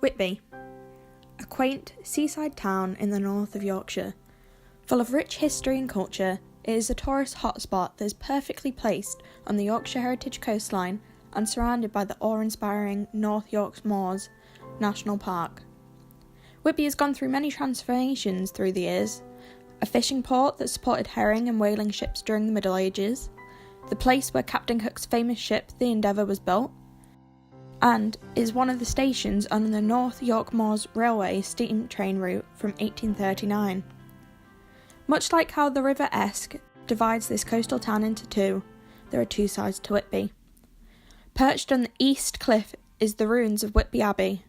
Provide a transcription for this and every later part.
Whitby, a quaint seaside town in the north of Yorkshire. Full of rich history and culture, it is a tourist hotspot that is perfectly placed on the Yorkshire Heritage coastline and surrounded by the awe-inspiring North Yorks Moors National Park. Whitby has gone through many transformations through the years. A fishing port that supported herring and whaling ships during the Middle Ages, the place where Captain Cook's famous ship the Endeavour was built, and is one of the stations on the North York Moors Railway steam train route from 1839. Much like how the River Esk divides this coastal town into two, there are two sides to Whitby. Perched on the east cliff is the ruins of Whitby Abbey.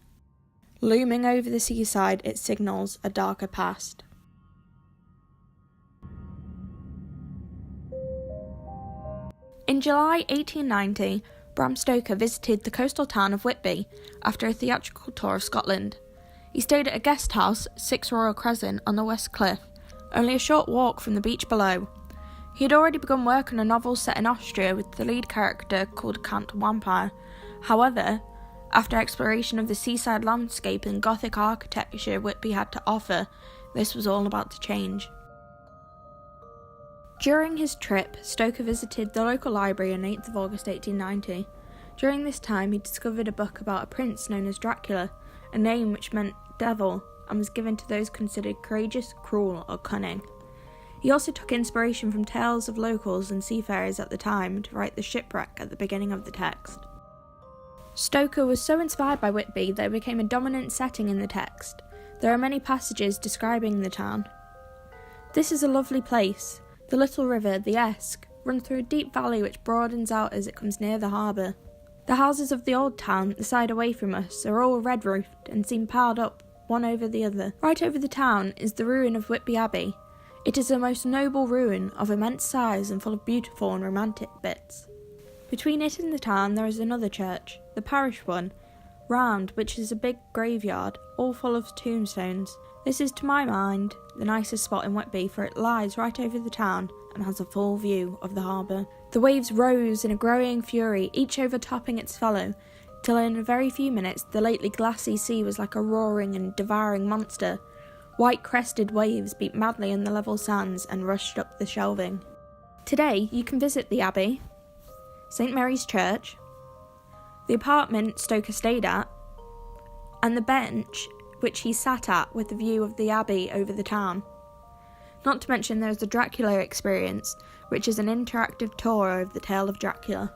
Looming over the seaside, it signals a darker past. In July 1890, Bram Stoker visited the coastal town of Whitby after a theatrical tour of Scotland. He stayed at a guest house, 6 Royal Crescent, on the West Cliff, only a short walk from the beach below. He had already begun work on a novel set in Austria with the lead character called Count Wampire. However, after exploration of the seaside landscape and Gothic architecture Whitby had to offer, this was all about to change. During his trip, Stoker visited the local library on 8th of August 1890. During this time, he discovered a book about a prince known as Dracula, a name which meant devil and was given to those considered courageous, cruel, or cunning. He also took inspiration from tales of locals and seafarers at the time to write the shipwreck at the beginning of the text. Stoker was so inspired by Whitby that it became a dominant setting in the text. There are many passages describing the town. This is a lovely place. The little river, the Esk, runs through a deep valley which broadens out as it comes near the harbour. The houses of the old town, the side away from us, are all red-roofed and seem piled up, one over the other. Right over the town is the ruin of Whitby Abbey. It is a most noble ruin of immense size and full of beautiful and romantic bits. Between it and the town there is another church, the parish one, round which is a big graveyard, all full of tombstones. This is, to my mind, the nicest spot in Whitby, for it lies right over the town and has a full view of the harbour. The waves rose in a growing fury, each overtopping its fellow, till in a very few minutes the lately glassy sea was like a roaring and devouring monster. White crested waves beat madly on the level sands and rushed up the shelving. Today you can visit the Abbey, St Mary's Church, the apartment Stoker stayed at, and the bench which he sat at with the view of the Abbey over the town. Not to mention there is the Dracula experience, which is an interactive tour of the tale of Dracula.